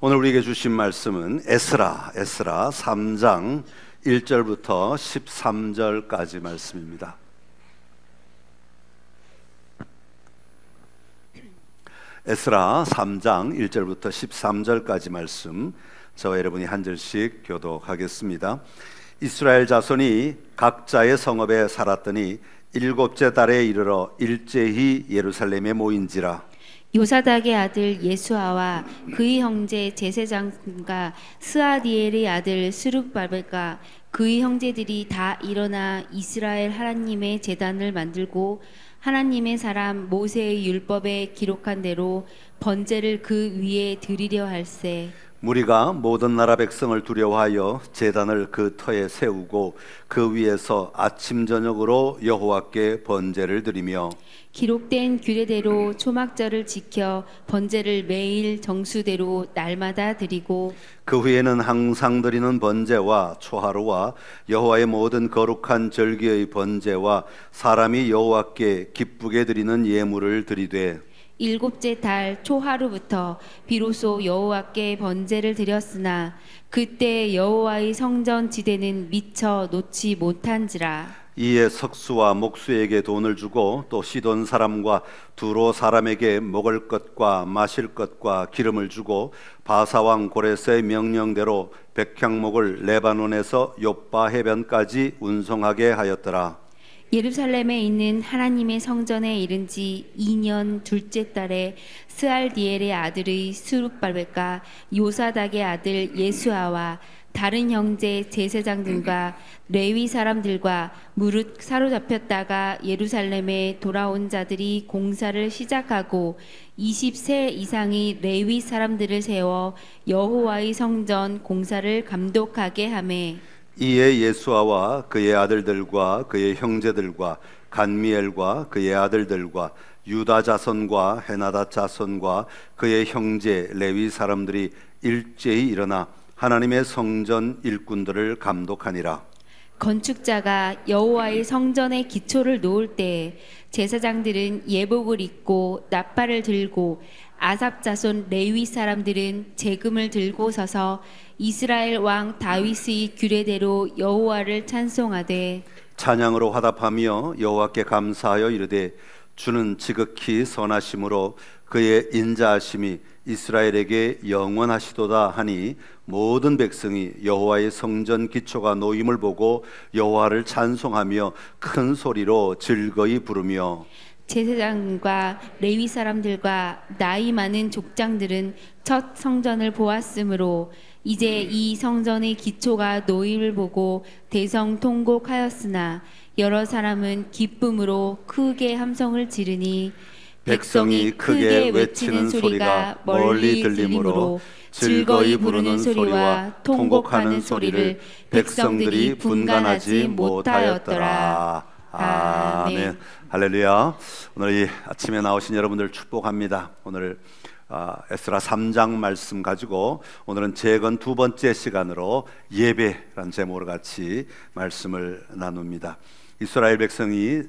오늘 우리에게 주신 말씀은 에스라 3장 1절부터 13절까지 말씀입니다. 에스라 3장 1절부터 13절까지 말씀, 저와 여러분이 한 절씩 교독하겠습니다. 이스라엘 자손이 각자의 성읍에 살았더니 일곱째 달에 이르러 일제히 예루살렘에 모인지라. 요사닥의 아들 예수아와 그의 형제 제사장과 스아디엘의 아들 스룹바벨과 그의 형제들이 다 일어나 이스라엘 하나님의 제단을 만들고 하나님의 사람 모세의 율법에 기록한 대로 번제를 그 위에 드리려 할세. 무리가 모든 나라 백성을 두려워하여 제단을 그 터에 세우고 그 위에서 아침 저녁으로 여호와께 번제를 드리며 기록된 규례대로 초막절을 지켜 번제를 매일 정수대로 날마다 드리고 그 후에는 항상 드리는 번제와 초하루와 여호와의 모든 거룩한 절기의 번제와 사람이 여호와께 기쁘게 드리는 예물을 드리되 일곱째 달 초하루부터 비로소 여호와께 번제를 드렸으나 그때 여호와의 성전 지대는 미처 놓지 못한지라. 이에 석수와 목수에게 돈을 주고 또 시돈 사람과 두로 사람에게 먹을 것과 마실 것과 기름을 주고 바사왕 고레스의 명령대로 백향목을 레바논에서 욥바 해변까지 운송하게 하였더라. 예루살렘에 있는 하나님의 성전에 이른 지 2년 둘째 달에 스알디엘의 아들의 스룹바벨과 요사닥의 아들 예수아와 다른 형제 제사장들과 레위 사람들과 무릇 사로잡혔다가 예루살렘에 돌아온 자들이 공사를 시작하고 20세 이상의 레위 사람들을 세워 여호와의 성전 공사를 감독하게 하매 이에 예수아와 그의 아들들과 그의 형제들과 간미엘과 그의 아들들과 유다 자손과 헤나다 자손과 그의 형제 레위 사람들이 일제히 일어나 하나님의 성전 일꾼들을 감독하니라. 건축자가 여호와의 성전의 기초를 놓을 때 제사장들은 예복을 입고 나팔을 들고 아삽 자손 레위 사람들은 제금을 들고 서서 이스라엘 왕 다윗의 규례대로 여호와를 찬송하되 찬양으로 화답하며 여호와께 감사하여 이르되 주는 지극히 선하심으로 그의 인자하심이 이스라엘에게 영원하시도다 하니 모든 백성이 여호와의 성전 기초가 놓임을 보고 여호와를 찬송하며 큰 소리로 즐거이 부르며 제사장과 레위 사람들과 나이 많은 족장들은 첫 성전을 보았으므로 이제 이 성전의 기초가 놓임을 보고 대성통곡하였으나 여러 사람은 기쁨으로 크게 함성을 지르니 백성이 크게 외치는 소리가 멀리 들리므로 즐거이 부르는 소리와 통곡하는 소리를 백성들이 분간하지 못하였더라. 아멘. 할렐루야. 오늘 이 아침에 나오신 여러분들 축복합니다. 오늘 에스라 3장 말씀 가지고 오늘은 재건 두 번째 시간으로 예배라는 제목으로 같이 말씀을 나눕니다. 이스라엘 백성이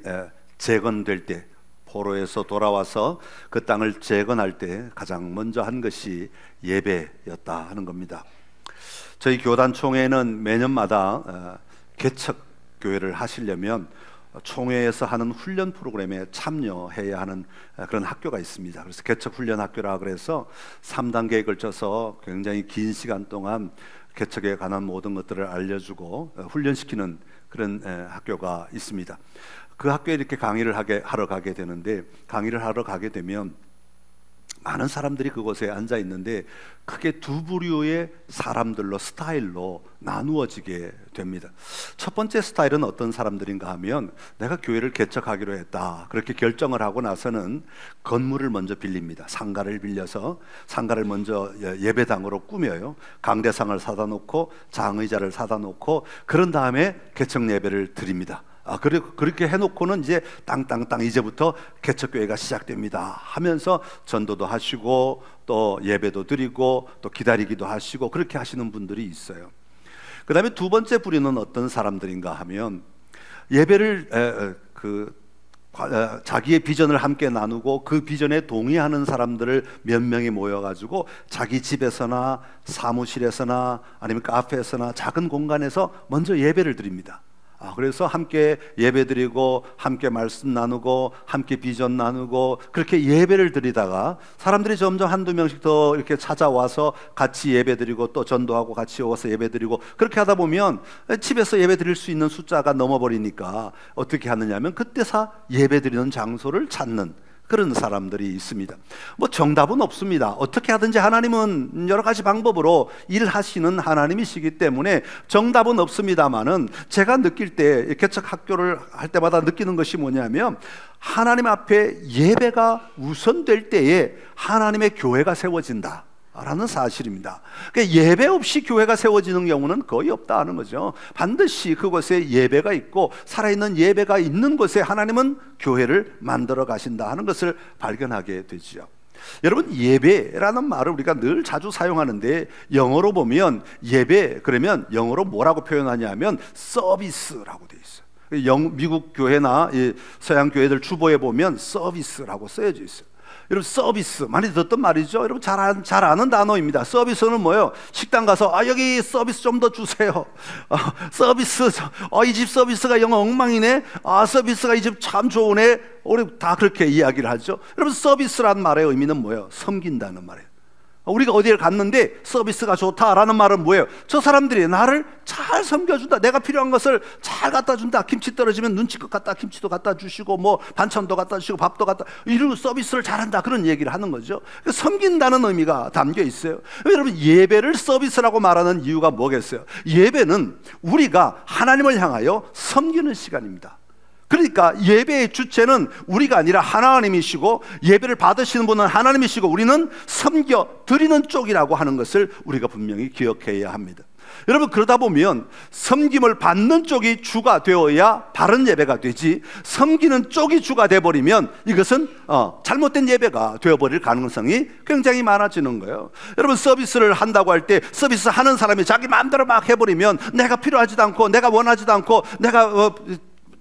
재건될 때, 포로에서 돌아와서 그 땅을 재건할 때 가장 먼저 한 것이 예배였다 하는 겁니다. 저희 교단 총회는 매년마다 개척 교회를 하시려면 총회에서 하는 훈련 프로그램에 참여해야 하는 그런 학교가 있습니다. 그래서 개척 훈련 학교라 그래서 3단계에 걸쳐서 굉장히 긴 시간 동안 개척에 관한 모든 것들을 알려주고 훈련시키는 그런 학교가 있습니다. 그 학교에 이렇게 강의를 하러 가게 되는데, 강의를 하러 가게 되면 많은 사람들이 그곳에 앉아 있는데 크게 두 부류의 사람들로, 스타일로 나누어지게 됩니다. 첫 번째 스타일은 어떤 사람들인가 하면 내가 교회를 개척하기로 했다 그렇게 결정을 하고 나서는 건물을 먼저 빌립니다. 상가를 빌려서 상가를 먼저 예배당으로 꾸며요. 강대상을 사다 놓고 장의자를 사다 놓고 그런 다음에 개척 예배를 드립니다. 그렇게 해놓고는 이제 땅 이제부터 개척교회가 시작됩니다 하면서 전도도 하시고 또 예배도 드리고 또 기다리기도 하시고 그렇게 하시는 분들이 있어요. 그 다음에 두 번째 부류는 어떤 사람들인가 하면 예배를 자기의 비전을 함께 나누고 그 비전에 동의하는 사람들을 몇 명이 모여가지고 자기 집에서나 사무실에서나 아니면 카페에서나 작은 공간에서 먼저 예배를 드립니다. 그래서 함께 예배드리고 함께 말씀 나누고 함께 비전 나누고 그렇게 예배를 드리다가 사람들이 점점 한두 명씩 더 이렇게 찾아와서 같이 예배드리고 또 전도하고 같이 와서 예배드리고 그렇게 하다 보면 집에서 예배드릴 수 있는 숫자가 넘어버리니까 어떻게 하느냐면 그때서 예배드리는 장소를 찾는 그런 사람들이 있습니다. 뭐 정답은 없습니다. 어떻게 하든지 하나님은 여러 가지 방법으로 일하시는 하나님이시기 때문에 정답은 없습니다만은 제가 느낄 때 개척 학교를 할 때마다 느끼는 것이 뭐냐면 하나님 앞에 예배가 우선될 때에 하나님의 교회가 세워진다 라는 사실입니다. 그러니까 예배 없이 교회가 세워지는 경우는 거의 없다는 거죠. 반드시 그곳에 예배가 있고 살아있는 예배가 있는 곳에 하나님은 교회를 만들어 가신다 하는 것을 발견하게 되죠. 여러분, 예배라는 말을 우리가 늘 자주 사용하는데 영어로 보면 예배 그러면 영어로 뭐라고 표현하냐면 서비스라고 되어 있어요. 미국 교회나 서양 교회들 주보에 보면 서비스라고 쓰여져 있어요. 여러분, 서비스 많이 듣던 말이죠. 여러분 잘 아는 단어입니다. 서비스는 뭐예요? 식당 가서 여기 서비스 좀 더 주세요. 서비스 이 집 서비스가 영 엉망이네. 서비스가 이 집 참 좋으네. 우리 다 그렇게 이야기를 하죠. 여러분, 서비스라는 말의 의미는 뭐예요? 섬긴다는 말이에요. 우리가 어디를 갔는데 서비스가 좋다라는 말은 뭐예요? 저 사람들이 나를 잘 섬겨준다. 내가 필요한 것을 잘 갖다 준다. 김치 떨어지면 눈치껏 갖다 김치도 갖다 주시고 뭐 반찬도 갖다 주시고 밥도 갖다, 이런 서비스를 잘한다, 그런 얘기를 하는 거죠. 섬긴다는 의미가 담겨 있어요. 여러분, 예배를 서비스라고 말하는 이유가 뭐겠어요? 예배는 우리가 하나님을 향하여 섬기는 시간입니다. 그러니까 예배의 주체는 우리가 아니라 하나님이시고 예배를 받으시는 분은 하나님이시고 우리는 섬겨 드리는 쪽이라고 하는 것을 우리가 분명히 기억해야 합니다. 여러분, 그러다 보면 섬김을 받는 쪽이 주가 되어야 바른 예배가 되지, 섬기는 쪽이 주가 되어버리면 이것은 잘못된 예배가 되어버릴 가능성이 굉장히 많아지는 거예요. 여러분, 서비스를 한다고 할 때 서비스 하는 사람이 자기 마음대로 막 해버리면 내가 필요하지도 않고 내가 원하지도 않고 내가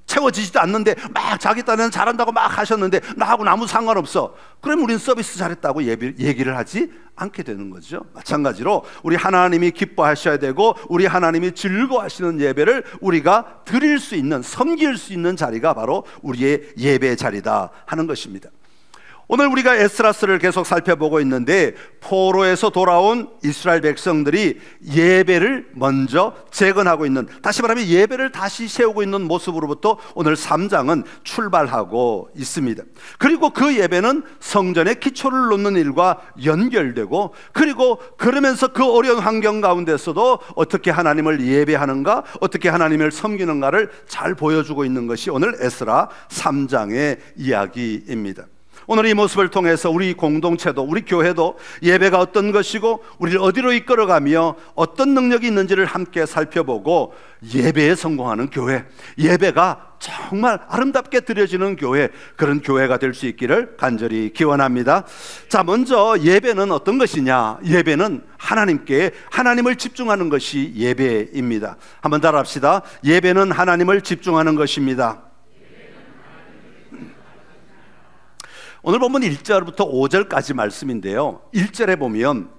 채워지지도 않는데 막 자기 딴에는 잘한다고 막 하셨는데 나하고는 아무 상관없어. 그럼 우린 서비스 잘했다고 얘기를 하지 않게 되는 거죠. 마찬가지로 우리 하나님이 기뻐하셔야 되고 우리 하나님이 즐거워하시는 예배를 우리가 드릴 수 있는, 섬길 수 있는 자리가 바로 우리의 예배 자리다 하는 것입니다. 오늘 우리가 에스라스를 계속 살펴보고 있는데 포로에서 돌아온 이스라엘 백성들이 예배를 먼저 재건하고 있는, 다시 말하면 예배를 다시 세우고 있는 모습으로부터 오늘 3장은 출발하고 있습니다. 그리고 그 예배는 성전의 기초를 놓는 일과 연결되고, 그리고 그러면서 그 어려운 환경 가운데서도 어떻게 하나님을 예배하는가, 어떻게 하나님을 섬기는가를 잘 보여주고 있는 것이 오늘 에스라 3장의 이야기입니다. 오늘 이 모습을 통해서 우리 공동체도, 우리 교회도 예배가 어떤 것이고 우리를 어디로 이끌어가며 어떤 능력이 있는지를 함께 살펴보고 예배에 성공하는 교회, 예배가 정말 아름답게 드려지는 교회, 그런 교회가 될 수 있기를 간절히 기원합니다. 자, 먼저 예배는 어떤 것이냐? 예배는 하나님을 집중하는 것이 예배입니다. 한번 따라합시다. 예배는 하나님을 집중하는 것입니다. 오늘 본문 1절부터 5절까지 말씀인데요, 1절에 보면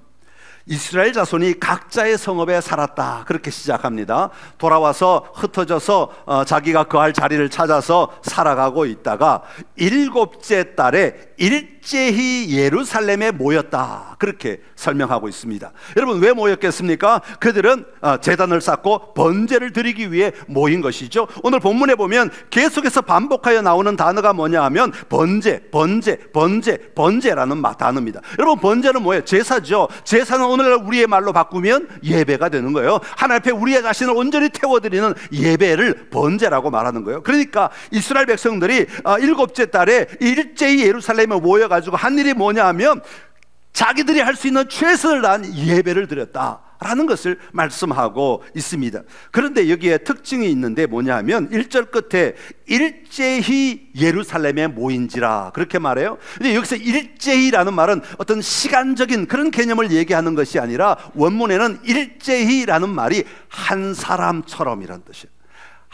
이스라엘 자손이 각자의 성읍에 살았다, 그렇게 시작합니다. 돌아와서 흩어져서 자기가 거할 자리를 찾아서 살아가고 있다가 7째 달에 일제히 예루살렘에 모였다, 그렇게 설명하고 있습니다. 여러분, 왜 모였겠습니까? 그들은 제단을 쌓고 번제를 드리기 위해 모인 것이죠. 오늘 본문에 보면 계속해서 반복하여 나오는 단어가 뭐냐 하면 번제라는 단어입니다. 여러분, 번제는 뭐예요? 제사죠. 제사는 오늘날 우리의 말로 바꾸면 예배가 되는 거예요. 하나님 앞에 우리의 자신을 온전히 태워드리는 예배를 번제라고 말하는 거예요. 그러니까 이스라엘 백성들이 7째 달에 일제히 예루살렘에 모여가지고 한 일이 뭐냐 하면 자기들이 할 수 있는 최선을 다한 예배를 드렸다라는 것을 말씀하고 있습니다. 그런데 여기에 특징이 있는데 뭐냐 하면 1절 끝에 일제히 예루살렘에 모인지라, 그렇게 말해요. 근데 여기서 일제히라는 말은 어떤 시간적인 그런 개념을 얘기하는 것이 아니라 원문에는 일제히라는 말이 한 사람처럼이란 뜻이에요.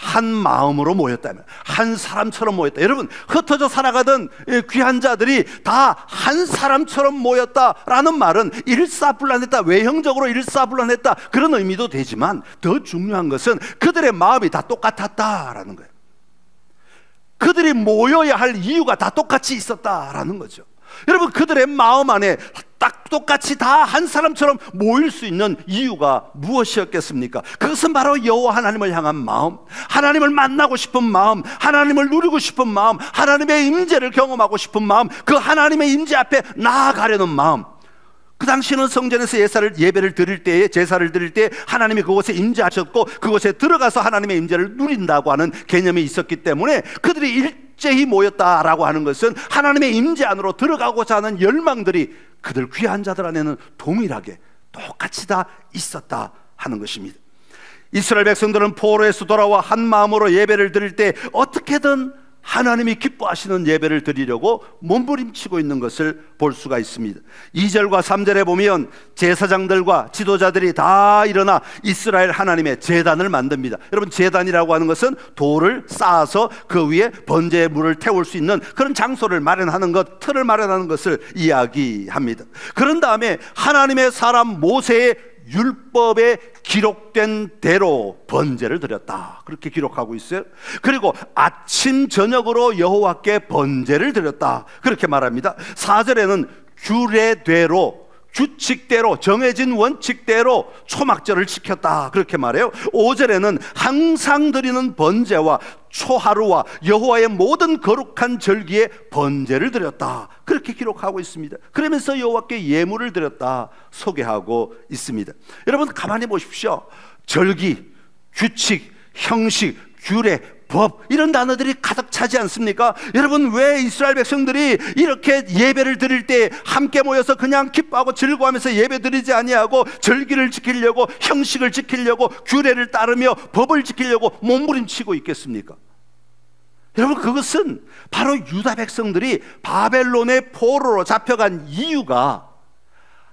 한 마음으로 모였다면, 한 사람처럼 모였다. 여러분, 흩어져 살아가던 귀한 자들이 다 한 사람처럼 모였다라는 말은 일사불란했다, 외형적으로 일사불란했다, 그런 의미도 되지만 더 중요한 것은 그들의 마음이 다 똑같았다라는 거예요. 그들이 모여야 할 이유가 다 똑같이 있었다라는 거죠. 여러분, 그들의 마음 안에 딱 똑같이 다 한 사람처럼 모일 수 있는 이유가 무엇이었겠습니까? 그것은 바로 여호와 하나님을 향한 마음, 하나님을 만나고 싶은 마음, 하나님을 누리고 싶은 마음, 하나님의 임재를 경험하고 싶은 마음, 그 하나님의 임재 앞에 나아가려는 마음. 그 당시에는 성전에서 예배를 드릴 때에, 제사를 드릴 때 하나님이 그곳에 임재하셨고 그곳에 들어가서 하나님의 임재를 누린다고 하는 개념이 있었기 때문에 그들이 일제히 모였다라고 하는 것은 하나님의 임재 안으로 들어가고자 하는 열망들이 그들 귀한 자들 안에는 동일하게 똑같이 다 있었다 하는 것입니다. 이스라엘 백성들은 포로에서 돌아와 한 마음으로 예배를 드릴 때 어떻게든 하나님이 기뻐하시는 예배를 드리려고 몸부림치고 있는 것을 볼 수가 있습니다. 2절과 3절에 보면 제사장들과 지도자들이 다 일어나 이스라엘 하나님의 제단을 만듭니다. 여러분, 제단이라고 하는 것은 돌을 쌓아서 그 위에 번제의 물을 태울 수 있는 그런 장소를 마련하는 것, 틀을 마련하는 것을 이야기합니다. 그런 다음에 하나님의 사람 모세의 율법에 기록된 대로 번제를 드렸다, 그렇게 기록하고 있어요. 그리고 아침 저녁으로 여호와께 번제를 드렸다, 그렇게 말합니다. 4절에는 규례대로, 규칙대로, 정해진 원칙대로 초막절을 지켰다, 그렇게 말해요. 5절에는 항상 드리는 번제와 초하루와 여호와의 모든 거룩한 절기에 번제를 드렸다, 그렇게 기록하고 있습니다. 그러면서 여호와께 예물을 드렸다 소개하고 있습니다. 여러분, 가만히 보십시오. 절기, 규칙, 형식, 규례, 법, 이런 단어들이 가득 차지 않습니까? 여러분, 왜 이스라엘 백성들이 이렇게 예배를 드릴 때 함께 모여서 그냥 기뻐하고 즐거워하면서 예배 드리지 아니하고 절기를 지키려고, 형식을 지키려고, 규례를 따르며 법을 지키려고 몸부림치고 있겠습니까? 여러분, 그것은 바로 유다 백성들이 바벨론의 포로로 잡혀간 이유가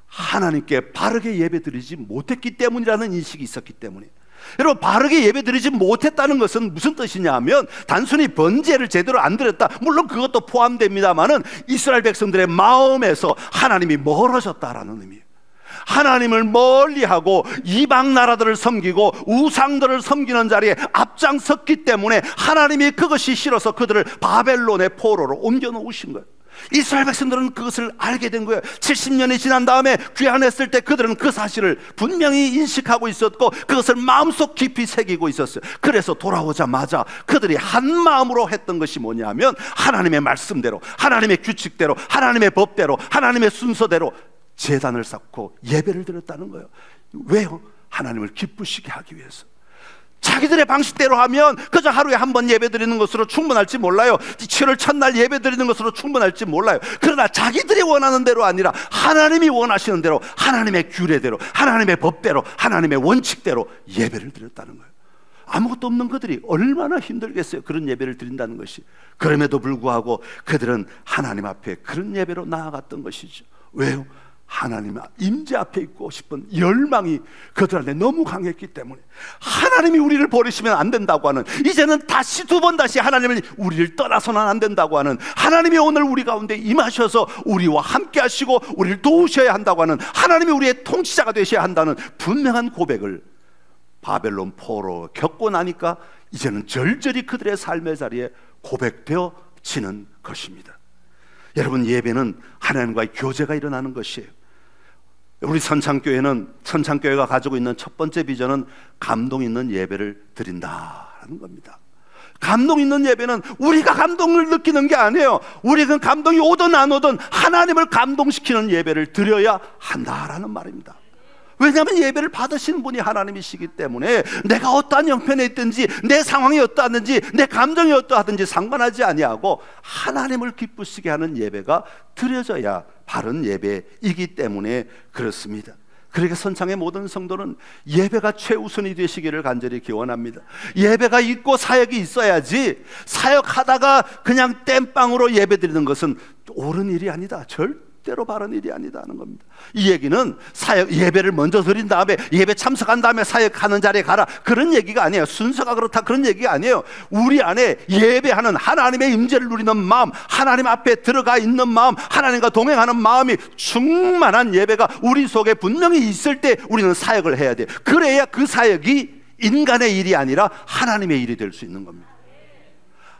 하나님께 바르게 예배 드리지 못했기 때문이라는 인식이 있었기 때문에. 여러분, 바르게 예배 드리지 못했다는 것은 무슨 뜻이냐 하면 단순히 번제를 제대로 안 드렸다, 물론 그것도 포함됩니다만은 이스라엘 백성들의 마음에서 하나님이 멀어졌다라는 의미예요. 하나님을 멀리하고 이방 나라들을 섬기고 우상들을 섬기는 자리에 앞장섰기 때문에 하나님이 그것이 싫어서 그들을 바벨론의 포로로 옮겨 놓으신 거예요. 이스라엘 백성들은 그것을 알게 된 거예요. 70년이 지난 다음에 귀환했을 때 그들은 그 사실을 분명히 인식하고 있었고 그것을 마음속 깊이 새기고 있었어요. 그래서 돌아오자마자 그들이 한 마음으로 했던 것이 뭐냐면 하나님의 말씀대로, 하나님의 규칙대로, 하나님의 법대로, 하나님의 순서대로 제단을 쌓고 예배를 드렸다는 거예요. 왜요? 하나님을 기쁘시게 하기 위해서. 자기들의 방식대로 하면 그저 하루에 한 번 예배 드리는 것으로 충분할지 몰라요. 7월 첫날 예배 드리는 것으로 충분할지 몰라요. 그러나 자기들이 원하는 대로 아니라 하나님이 원하시는 대로, 하나님의 규례대로, 하나님의 법대로, 하나님의 원칙대로 예배를 드렸다는 거예요. 아무것도 없는 그들이 얼마나 힘들겠어요, 그런 예배를 드린다는 것이. 그럼에도 불구하고 그들은 하나님 앞에 그런 예배로 나아갔던 것이죠. 왜요? 하나님 임재 앞에 있고 싶은 열망이 그들 안에 너무 강했기 때문에. 하나님이 우리를 버리시면 안 된다고 하는, 이제는 다시 두 번 다시 하나님을 우리를 떠나서는 안 된다고 하는, 하나님이 오늘 우리 가운데 임하셔서 우리와 함께 하시고 우리를 도우셔야 한다고 하는, 하나님이 우리의 통치자가 되셔야 한다는 분명한 고백을 바벨론 포로 겪고 나니까 이제는 절절히 그들의 삶의 자리에 고백되어지는 것입니다. 여러분, 예배는 하나님과의 교제가 일어나는 것이에요. 우리 선창교회가 가지고 있는 첫 번째 비전은 감동 있는 예배를 드린다라는 겁니다. 감동 있는 예배는 우리가 감동을 느끼는 게 아니에요. 우리가 감동이 오든 안 오든 하나님을 감동시키는 예배를 드려야 한다라는 말입니다. 왜냐하면 예배를 받으시는 분이 하나님이시기 때문에 내가 어떠한 형편에 있든지, 내 상황이 어떠하든지, 내 감정이 어떠하든지 상관하지 아니하고 하나님을 기쁘시게 하는 예배가 드려져야 바른 예배이기 때문에 그렇습니다. 그러니까 선창의 모든 성도는 예배가 최우선이 되시기를 간절히 기원합니다. 예배가 있고 사역이 있어야지, 사역하다가 그냥 땜빵으로 예배드리는 것은 옳은 일이 아니다. 절대 절대로 바른 일이 아니다는 겁니다. 이 얘기는 사역, 예배를 먼저 드린 다음에 예배 참석한 다음에 사역하는 자리에 가라, 그런 얘기가 아니에요. 순서가 그렇다, 그런 얘기가 아니에요. 우리 안에 예배하는 하나님의 임재를 누리는 마음, 하나님 앞에 들어가 있는 마음, 하나님과 동행하는 마음이 충만한 예배가 우리 속에 분명히 있을 때 우리는 사역을 해야 돼요. 그래야 그 사역이 인간의 일이 아니라 하나님의 일이 될 수 있는 겁니다.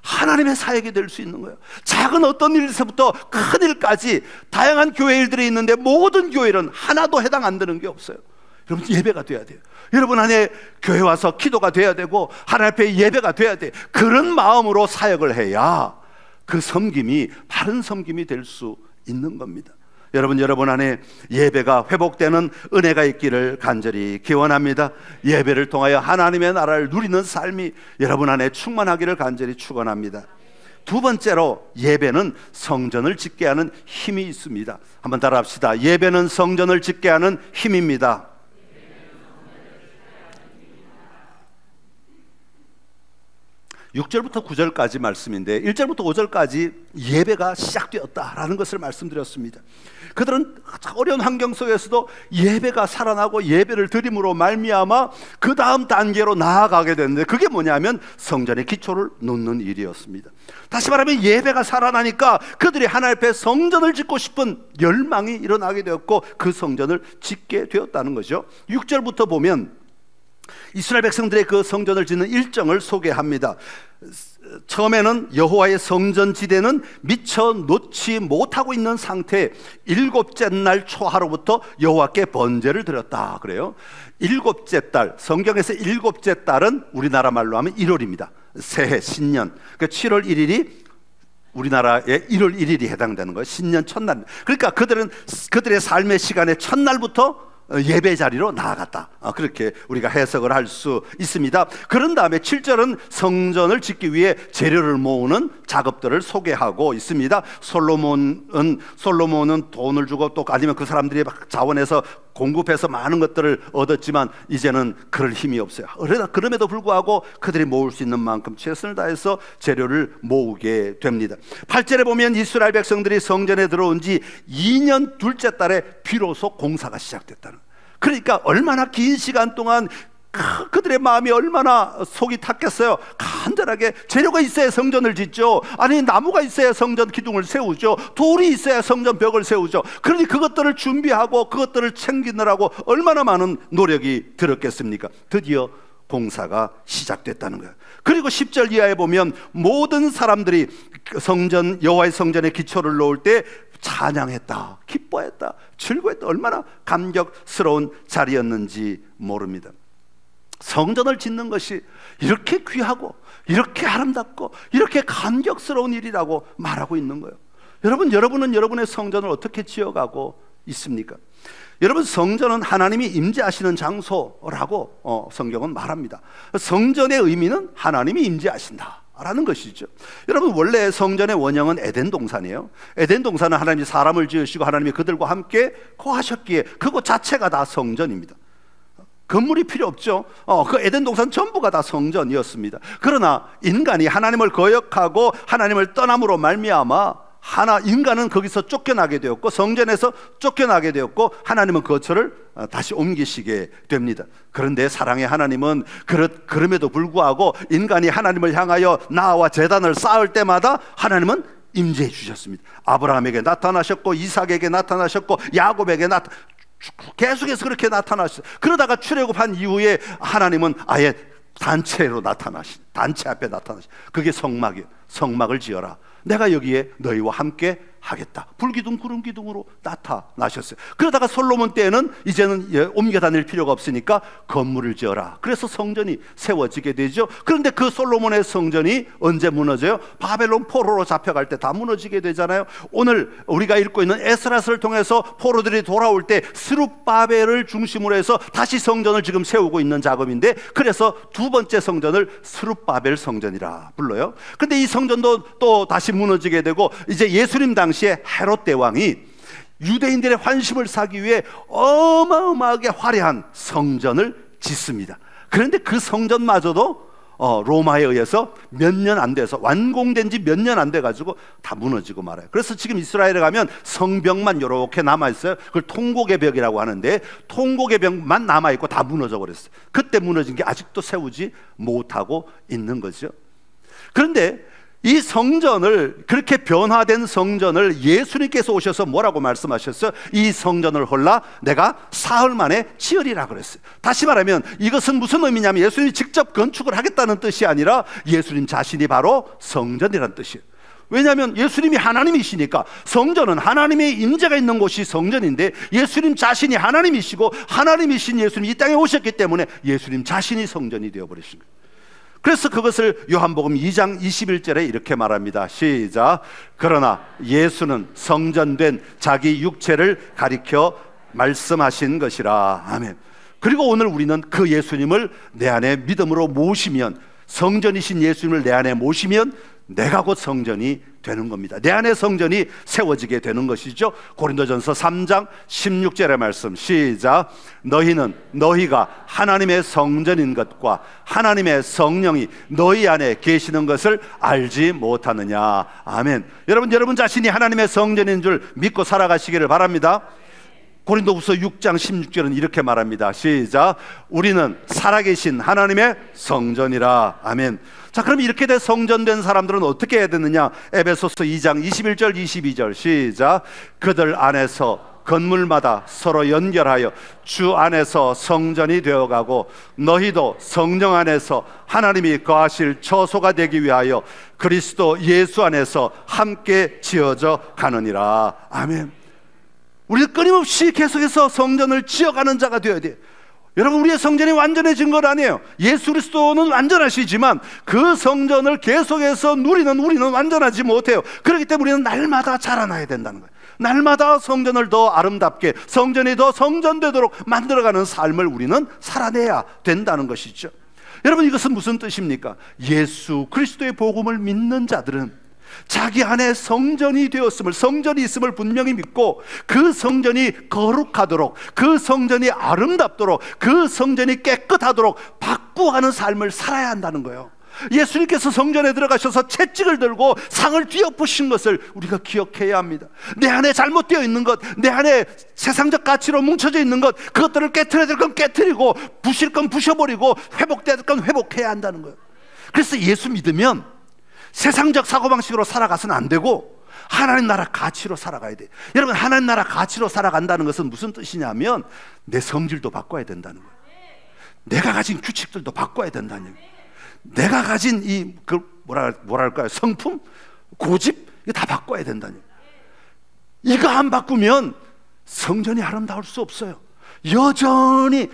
하나님의 사역이 될 수 있는 거예요. 작은 어떤 일에서부터 큰 일까지 다양한 교회 일들이 있는데 모든 교회는 하나도 해당 안 되는 게 없어요. 여러분, 예배가 돼야 돼요. 여러분 안에 교회 와서 기도가 돼야 되고 하나님 앞에 예배가 돼야 돼요. 그런 마음으로 사역을 해야 그 섬김이 바른 섬김이 될 수 있는 겁니다. 여러분 안에 예배가 회복되는 은혜가 있기를 간절히 기원합니다. 예배를 통하여 하나님의 나라를 누리는 삶이 여러분 안에 충만하기를 간절히 축원합니다. 두 번째로, 예배는 성전을 짓게 하는 힘이 있습니다. 한번 따라합시다. 예배는 성전을 짓게 하는 힘입니다. 6절부터 9절까지 말씀인데 1절부터 5절까지 예배가 시작되었다라는 것을 말씀드렸습니다. 그들은 어려운 환경 속에서도 예배가 살아나고 예배를 드림으로 말미암아 그 다음 단계로 나아가게 됐는데, 그게 뭐냐면 성전의 기초를 놓는 일이었습니다. 다시 말하면 예배가 살아나니까 그들이 하나님 앞에 성전을 짓고 싶은 열망이 일어나게 되었고 그 성전을 짓게 되었다는 거죠. 6절부터 보면 이스라엘 백성들의 그 성전을 짓는 일정을 소개합니다. 처음에는 여호와의 성전 지대는 미처 놓지 못하고 있는 상태에 7째 날 초하루부터 여호와께 번제를 드렸다 그래요. 7째 달, 성경에서 7째 달은 우리나라 말로 하면 1월입니다. 새해, 신년. 그러니까 7월 1일이 우리나라의 1월 1일이 해당되는 거예요. 신년 첫날. 그러니까 그들의 삶의 시간의 첫날부터 예배 자리로 나아갔다, 그렇게 우리가 해석을 할 수 있습니다. 그런 다음에 7절은 성전을 짓기 위해 재료를 모으는 작업들을 소개하고 있습니다. 솔로몬은 돈을 주고 또 아니면 그 사람들이 자원해서 공급해서 많은 것들을 얻었지만 이제는 그럴 힘이 없어요. 그럼에도 불구하고 그들이 모을 수 있는 만큼 최선을 다해서 재료를 모으게 됩니다. 8절에 보면 이스라엘 백성들이 성전에 들어온 지 2년 둘째 달에 비로소 공사가 시작됐다는, 그러니까 얼마나 긴 시간 동안 그들의 마음이 얼마나 속이 탔겠어요. 간절하게 재료가 있어야 성전을 짓죠. 아니, 나무가 있어야 성전 기둥을 세우죠. 돌이 있어야 성전 벽을 세우죠. 그러니 그것들을 준비하고 그것들을 챙기느라고 얼마나 많은 노력이 들었겠습니까? 드디어 공사가 시작됐다는 거예요. 그리고 10절 이하에 보면 모든 사람들이 성전, 여호와의 성전의 기초를 놓을 때 찬양했다, 기뻐했다, 즐거웠다. 얼마나 감격스러운 자리였는지 모릅니다. 성전을 짓는 것이 이렇게 귀하고 이렇게 아름답고 이렇게 감격스러운 일이라고 말하고 있는 거예요. 여러분은 여러분의 성전을 어떻게 지어가고 있습니까? 여러분, 성전은 하나님이 임재하시는 장소라고 성경은 말합니다. 성전의 의미는 하나님이 임재하신다 라는 것이죠. 여러분, 원래 성전의 원형은 에덴 동산이에요. 에덴 동산은 하나님이 사람을 지으시고 하나님이 그들과 함께 거하셨기에 그것 자체가 다 성전입니다. 건물이 필요 없죠. 그 에덴 동산 전부가 다 성전이었습니다. 그러나 인간이 하나님을 거역하고 하나님을 떠남으로 말미암아 인간은 거기서 쫓겨나게 되었고 성전에서 쫓겨나게 되었고 하나님은 거처를 다시 옮기시게 됩니다. 그런데 사랑의 하나님은 그럼에도 불구하고 인간이 하나님을 향하여 나와 제단을 쌓을 때마다 하나님은 임재해 주셨습니다. 아브라함에게 나타나셨고 이삭에게 나타나셨고 야곱에게 계속해서 그렇게 나타나셨어요. 그러다가 출애굽한 이후에 하나님은 아예 단체로 단체 앞에 나타나신, 그게 성막이에요. 성막을 지어라, 내가 여기에 너희와 함께 하겠다. 불기둥 구름기둥으로 나타나셨어요. 그러다가 솔로몬 때에는 이제는 옮겨 다닐 필요가 없으니까 건물을 지어라. 그래서 성전이 세워지게 되죠. 그런데 그 솔로몬의 성전이 언제 무너져요? 바벨론 포로로 잡혀갈 때 다 무너지게 되잖아요. 오늘 우리가 읽고 있는 에스라스를 통해서 포로들이 돌아올 때 스룹바벨을 중심으로 해서 다시 성전을 지금 세우고 있는 작업인데, 그래서 두 번째 성전을 스룹바벨 성전이라 불러요. 근데 이 성전도 또 다시 무너지게 되고, 이제 예수님 당시에 헤롯 대왕이 유대인들의 환심을 사기 위해 어마어마하게 화려한 성전을 짓습니다. 그런데 그 성전마저도 로마에 의해서 몇 년 안 돼서, 완공된 지 몇 년 안 돼가지고 다 무너지고 말아요. 그래서 지금 이스라엘에 가면 성벽만 이렇게 남아있어요. 그걸 통곡의 벽이라고 하는데, 통곡의 벽만 남아있고 다 무너져 버렸어요. 그때 무너진 게 아직도 세우지 못하고 있는 거죠. 그런데 이 성전을, 그렇게 변화된 성전을 예수님께서 오셔서 뭐라고 말씀하셨어요? 이 성전을 홀라 내가 사흘 만에 지으리라 그랬어요. 다시 말하면 이것은 무슨 의미냐면, 예수님이 직접 건축을 하겠다는 뜻이 아니라 예수님 자신이 바로 성전이라는 뜻이에요. 왜냐하면 예수님이 하나님이시니까, 성전은 하나님의 임재가 있는 곳이 성전인데, 예수님 자신이 하나님이시고 하나님이신 예수님이 이 땅에 오셨기 때문에 예수님 자신이 성전이 되어버리신 거예요. 그래서 그것을 요한복음 2장 21절에 이렇게 말합니다. 시작. 그러나 예수는 성전된 자기 육체를 가리켜 말씀하신 것이라. 아멘. 그리고 오늘 우리는 그 예수님을 내 안에 믿음으로 모시면, 성전이신 예수님을 내 안에 모시면 내가 곧 성전이 되는 겁니다. 내 안에 성전이 세워지게 되는 것이죠. 고린도전서 3장 16절의 말씀, 시작. 너희는 너희가 하나님의 성전인 것과 하나님의 성령이 너희 안에 계시는 것을 알지 못하느냐. 아멘. 여러분 자신이 하나님의 성전인 줄 믿고 살아가시기를 바랍니다. 고린도후서 6장 16절은 이렇게 말합니다. 시작. 우리는 살아계신 하나님의 성전이라. 아멘. 자, 그럼 이렇게 된 성전된 사람들은 어떻게 해야 되느냐? 에베소서 2장 21절 22절 시작. 그들 안에서 건물마다 서로 연결하여 주 안에서 성전이 되어가고, 너희도 성령 안에서 하나님이 거하실 처소가 되기 위하여 그리스도 예수 안에서 함께 지어져 가느니라. 아멘. 우리는 끊임없이 계속해서 성전을 지어가는 자가 되어야 돼요. 여러분, 우리의 성전이 완전해진 건 아니에요. 예수 그리스도는 완전하시지만 그 성전을 계속해서 누리는 우리는 완전하지 못해요. 그렇기 때문에 우리는 날마다 자라나야 된다는 거예요. 날마다 성전을 더 아름답게, 성전이 더 성전되도록 만들어가는 삶을 우리는 살아내야 된다는 것이죠. 여러분, 이것은 무슨 뜻입니까? 예수 그리스도의 복음을 믿는 자들은 자기 안에 성전이 되었음을, 성전이 있음을 분명히 믿고, 그 성전이 거룩하도록, 그 성전이 아름답도록, 그 성전이 깨끗하도록 바꾸어가는 삶을 살아야 한다는 거예요. 예수님께서 성전에 들어가셔서 채찍을 들고 상을 뒤엎으신 것을 우리가 기억해야 합니다. 내 안에 잘못되어 있는 것, 내 안에 세상적 가치로 뭉쳐져 있는 것, 그것들을 깨트려야 될 건 깨트리고, 부실 건 부셔버리고, 회복돼야 될 건 회복해야 한다는 거예요. 그래서 예수 믿으면 세상적 사고방식으로 살아가서는 안 되고 하나님 나라 가치로 살아가야 돼. 여러분, 하나님 나라 가치로 살아간다는 것은 무슨 뜻이냐면, 내 성질도 바꿔야 된다는 거예요. 내가 가진 규칙들도 바꿔야 된다는 거예요. 내가 가진 뭐랄까요, 성품, 고집, 이거 다 바꿔야 된다는 거예요. 이거 안 바꾸면 성전이 아름다울 수 없어요. 여전히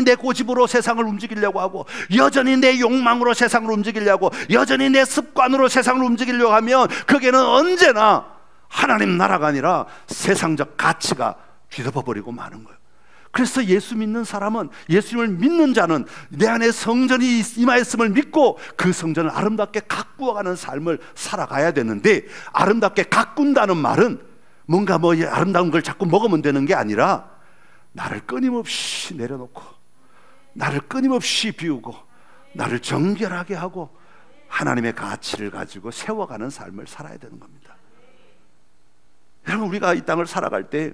내 고집으로 세상을 움직이려고 하고, 여전히 내 욕망으로 세상을 움직이려고, 여전히 내 습관으로 세상을 움직이려고 하면 거기에는 언제나 하나님 나라가 아니라 세상적 가치가 뒤덮어버리고 마는 거예요. 그래서 예수 믿는 사람은, 예수님을 믿는 자는 내 안에 성전이 임하였음을 믿고 그 성전을 아름답게 가꾸어가는 삶을 살아가야 되는데, 아름답게 가꾼다는 말은 뭔가 아름다운 걸 자꾸 먹으면 되는 게 아니라, 나를 끊임없이 내려놓고, 나를 끊임없이 비우고, 나를 정결하게 하고 하나님의 가치를 가지고 세워가는 삶을 살아야 되는 겁니다. 여러분, 우리가 이 땅을 살아갈 때,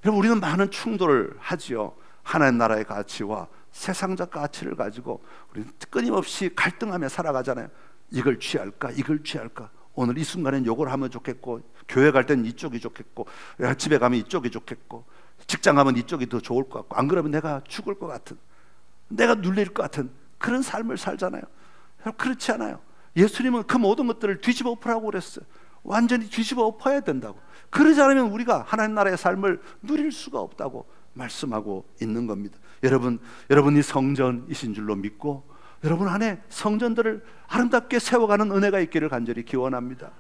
여러분, 우리는 많은 충돌을 하지요. 하나님 나라의 가치와 세상적 가치를 가지고 우리는 끊임없이 갈등하며 살아가잖아요. 이걸 취할까, 이걸 취할까. 오늘 이 순간엔 이걸 하면 좋겠고, 교회 갈 때는 이쪽이 좋겠고, 집에 가면 이쪽이 좋겠고, 직장 가면 이쪽이 더 좋을 것 같고, 안 그러면 내가 죽을 것 같은, 내가 눌릴 것 같은 그런 삶을 살잖아요. 그렇지 않아요. 예수님은 그 모든 것들을 뒤집어 엎으라고 그랬어요. 완전히 뒤집어 엎어야 된다고. 그러지 않으면 우리가 하나님 나라의 삶을 누릴 수가 없다고 말씀하고 있는 겁니다. 여러분이 성전이신 줄로 믿고, 여러분 안에 성전들을 아름답게 세워가는 은혜가 있기를 간절히 기원합니다.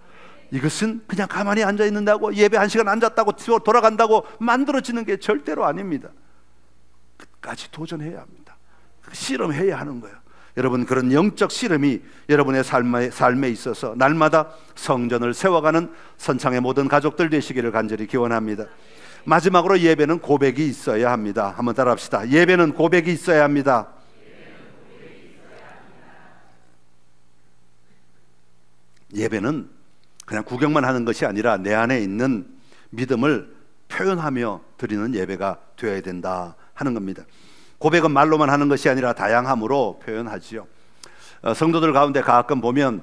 이것은 그냥 가만히 앉아있는다고, 예배 1시간 앉았다고 돌아간다고 만들어지는 게 절대로 아닙니다. 끝까지 도전해야 합니다. 실험해야 하는 거예요. 여러분, 그런 영적 실험이 여러분의 삶에 있어서 날마다 성전을 세워가는 선창의 모든 가족들 되시기를 간절히 기원합니다. 마지막으로, 예배는 고백이 있어야 합니다. 한번 따라합시다. 예배는 고백이 있어야 합니다. 예배는 그냥 구경만 하는 것이 아니라 내 안에 있는 믿음을 표현하며 드리는 예배가 되어야 된다 하는 겁니다. 고백은 말로만 하는 것이 아니라 다양함으로 표현하지요. 성도들 가운데 가끔 보면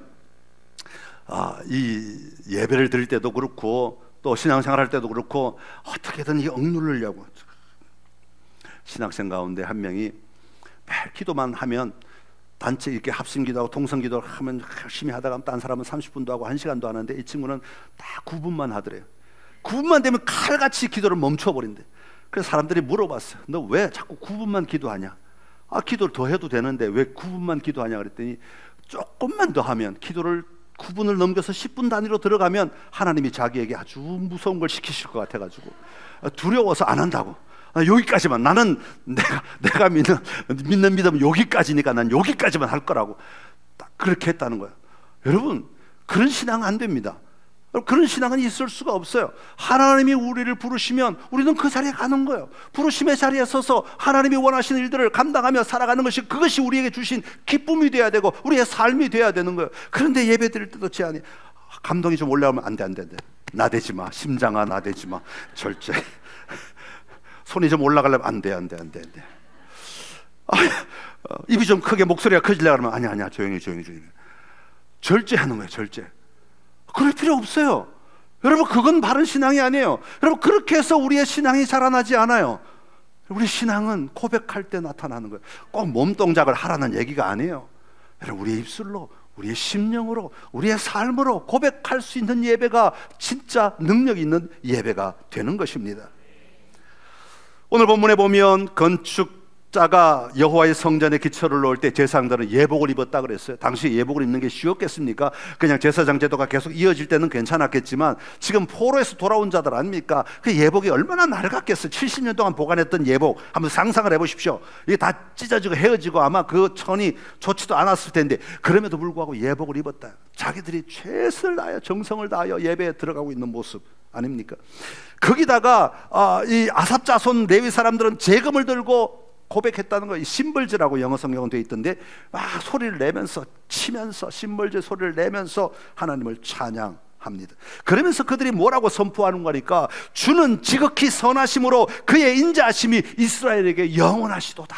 이 예배를 드릴 때도 그렇고 또 신앙생활 할 때도 그렇고 어떻게든 이 억누르려고, 신학생 가운데 한 명이 매일 기도만 하면 단체 이렇게 합심기도하고 통성기도를 하면 열심히 하다가 딴 사람은 30분도 하고 1시간도 하는데 이 친구는 딱 9분만 하더래요. 9분만 되면 칼같이 기도를 멈춰버린대. 그래서 사람들이 물어봤어요. 너 왜 자꾸 9분만 기도하냐? 기도를 더 해도 되는데 왜 9분만 기도하냐 그랬더니 조금만 더 하면, 기도를 9분을 넘겨서 10분 단위로 들어가면 하나님이 자기에게 아주 무서운 걸 시키실 것 같아가지고 두려워서 안 한다고. 여기까지만, 나는 내가 믿는 믿음은 여기까지니까 난 여기까지만 할 거라고 딱 그렇게 했다는 거예요. 여러분, 그런 신앙은 안 됩니다. 그런 신앙은 있을 수가 없어요. 하나님이 우리를 부르시면 우리는 그 자리에 가는 거예요. 부르심의 자리에 서서 하나님이 원하시는 일들을 감당하며 살아가는 것이, 그것이 우리에게 주신 기쁨이 돼야 되고 우리의 삶이 돼야 되는 거예요. 그런데 예배 드릴 때도 제한이, 감동이 좀 올라오면 안 돼. 나대지 마. 심장아, 나대지 마. 절제. 손이 좀 올라가려면 안 돼. 입이 좀 크게, 목소리가 커지려고 하면 아니야. 조용히. 절제하는 거예요. 절제. 그럴 필요 없어요. 여러분, 그건 바른 신앙이 아니에요. 여러분, 그렇게 해서 우리의 신앙이 자라나지 않아요. 우리 신앙은 고백할 때 나타나는 거예요. 꼭 몸동작을 하라는 얘기가 아니에요. 여러분, 우리의 입술로, 우리의 심령으로, 우리의 삶으로 고백할 수 있는 예배가 진짜 능력 있는 예배가 되는 것입니다. 오늘 본문에 보면 건축자가 여호와의 성전에 기초를 놓을 때 제사장들은 예복을 입었다 그랬어요. 당시 예복을 입는 게 쉬웠겠습니까? 그냥 제사장 제도가 계속 이어질 때는 괜찮았겠지만 지금 포로에서 돌아온 자들 아닙니까? 그 예복이 얼마나 낡았겠어요. 70년 동안 보관했던 예복 한번 상상을 해보십시오. 이게 다 찢어지고 헤어지고 아마 그 천이 좋지도 않았을 텐데 그럼에도 불구하고 예복을 입었다. 자기들이 최선을 다하여 정성을 다하여 예배에 들어가고 있는 모습 아닙니까? 거기다가 이 아삽 자손 레위 사람들은 재금을 들고 고백했다는 거, 이 심벌즈라고 영어 성경은 되어 있던데 소리를 내면서 치면서 심벌즈 소리를 내면서 하나님을 찬양합니다. 그러면서 그들이 뭐라고 선포하는 거니까, 주는 지극히 선하심으로 그의 인자하심이 이스라엘에게 영원하시도다.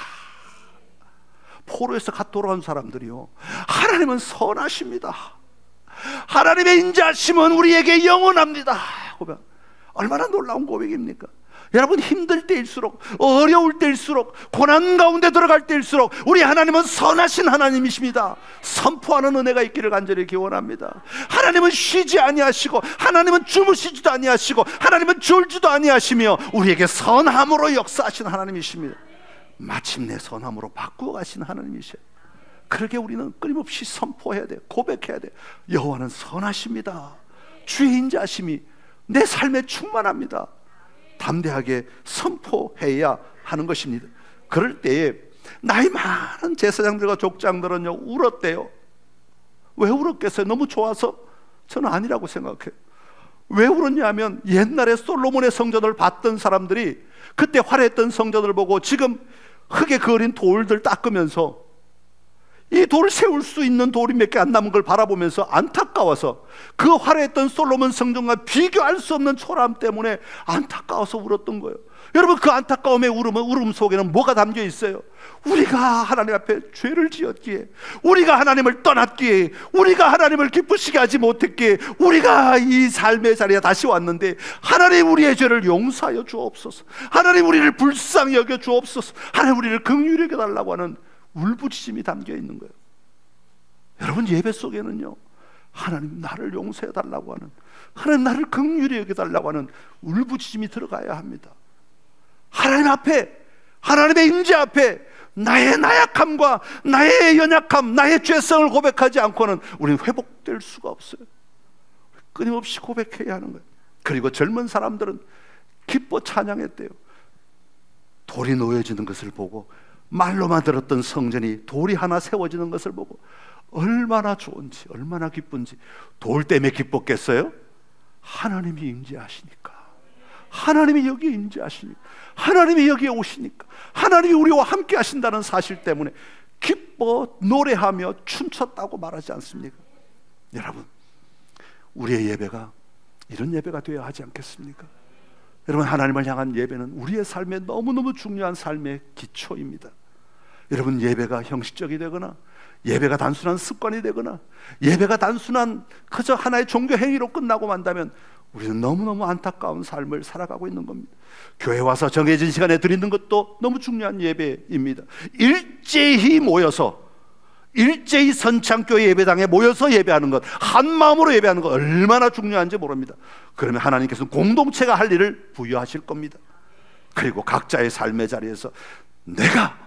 포로에서 갓 돌아온 사람들이요, 하나님은 선하십니다. 하나님의 인자하심은 우리에게 영원합니다. 얼마나 놀라운 고백입니까? 여러분, 힘들 때일수록, 어려울 때일수록, 고난 가운데 들어갈 때일수록 우리 하나님은 선하신 하나님이십니다. 선포하는 은혜가 있기를 간절히 기원합니다. 하나님은 쉬지 아니하시고, 하나님은 주무시지도 아니하시고, 하나님은 졸지도 아니하시며 우리에게 선함으로 역사하신 하나님이십니다. 마침내 선함으로 바꾸어 가신 하나님이셔요. 그러게 우리는 끊임없이 선포해야 돼요. 고백해야 돼요. 여호와는 선하십니다. 주의 인자하심이 내 삶에 충만합니다. 담대하게 선포해야 하는 것입니다. 그럴 때에 나이 많은 제사장들과 족장들은요 울었대요. 왜 울었겠어요? 너무 좋아서? 저는 아니라고 생각해요. 왜 울었냐면, 옛날에 솔로몬의 성전을 봤던 사람들이 그때 화려했던 성전을 보고 지금 흙에 그을린 돌들 닦으면서 이 돌을 세울 수 있는 돌이 몇 개 안 남은 걸 바라보면서 안타까워서, 그 화려했던 솔로몬 성전과 비교할 수 없는 초라함 때문에 안타까워서 울었던 거예요. 여러분, 그 안타까움의 울음 속에는 뭐가 담겨 있어요? 우리가 하나님 앞에 죄를 지었기에, 우리가 하나님을 떠났기에, 우리가 하나님을 기쁘시게 하지 못했기에, 우리가 이 삶의 자리에 다시 왔는데 하나님 우리의 죄를 용서하여 주옵소서, 하나님 우리를 불쌍히 여겨 주옵소서, 하나님 우리를 긍휼히 여겨달라고 하는 울부짖음이 담겨 있는 거예요. 여러분, 예배 속에는요, 하나님 나를 용서해달라고 하는, 하나님 나를 긍휼히 여겨달라고 하는 울부짖음이 들어가야 합니다. 하나님 앞에, 하나님의 임재 앞에 나의 나약함과 나의 연약함, 나의 죄성을 고백하지 않고는 우리는 회복될 수가 없어요. 끊임없이 고백해야 하는 거예요. 그리고 젊은 사람들은 기뻐 찬양했대요. 돌이 놓여지는 것을 보고, 말로만 들었던 성전이 돌이 하나 세워지는 것을 보고 얼마나 좋은지, 얼마나 기쁜지. 돌 때문에 기뻤겠어요? 하나님이 임재하시니까, 하나님이 여기에 임재하시니까, 하나님이 여기에 오시니까, 하나님이 우리와 함께 하신다는 사실 때문에 기뻐 노래하며 춤췄다고 말하지 않습니까? 여러분, 우리의 예배가 이런 예배가 되어야 하지 않겠습니까? 여러분, 하나님을 향한 예배는 우리의 삶에 너무너무 중요한 삶의 기초입니다. 여러분, 예배가 형식적이 되거나 예배가 단순한 습관이 되거나 예배가 단순한 그저 하나의 종교 행위로 끝나고 만다면 우리는 너무너무 안타까운 삶을 살아가고 있는 겁니다. 교회 와서 정해진 시간에 드리는 것도 너무 중요한 예배입니다. 일제히 선창교회 예배당에 모여서 예배하는 것, 한 마음으로 예배하는 것 얼마나 중요한지 모릅니다. 그러면 하나님께서는 공동체가 할 일을 부여하실 겁니다. 그리고 각자의 삶의 자리에서 내가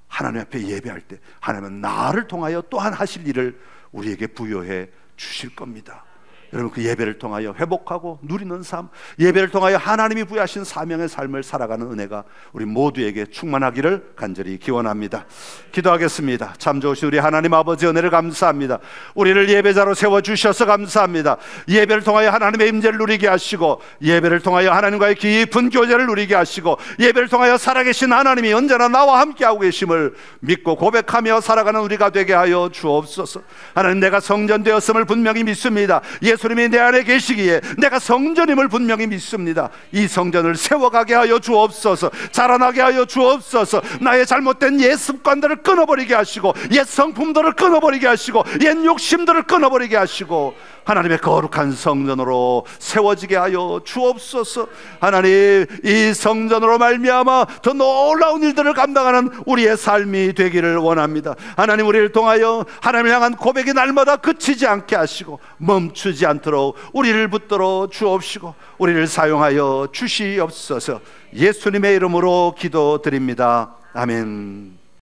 하나님 앞에 예배할 때 하나님은 나를 통하여 또한 하실 일을 우리에게 부여해 주실 겁니다. 여러분, 그 예배를 통하여 회복하고 누리는 삶, 예배를 통하여 하나님이 부여하신 사명의 삶을 살아가는 은혜가 우리 모두에게 충만하기를 간절히 기원합니다. 기도하겠습니다. 참 좋으신 우리 하나님 아버지, 은혜를 감사합니다. 우리를 예배자로 세워주셔서 감사합니다. 예배를 통하여 하나님의 임재를 누리게 하시고, 예배를 통하여 하나님과의 깊은 교제를 누리게 하시고, 예배를 통하여 살아계신 하나님이 언제나 나와 함께하고 계심을 믿고 고백하며 살아가는 우리가 되게 하여 주옵소서. 하나님, 내가 성전되었음을 분명히 믿습니다. 예수님이 내 안에 계시기에 내가 성전임을 분명히 믿습니다. 이 성전을 세워가게 하여 주옵소서. 자라나게 하여 주옵소서. 나의 잘못된 옛 습관들을 끊어버리게 하시고, 옛 성품들을 끊어버리게 하시고, 옛 욕심들을 끊어버리게 하시고, 하나님의 거룩한 성전으로 세워지게 하여 주옵소서. 하나님, 이 성전으로 말미암아 더 놀라운 일들을 감당하는 우리의 삶이 되기를 원합니다. 하나님, 우리를 통하여 하나님을 향한 고백이 날마다 그치지 않게 하시고 멈추지 않도록 우리를 붙들어 주옵시고 우리를 사용하여 주시옵소서. 예수님의 이름으로 기도드립니다. 아멘.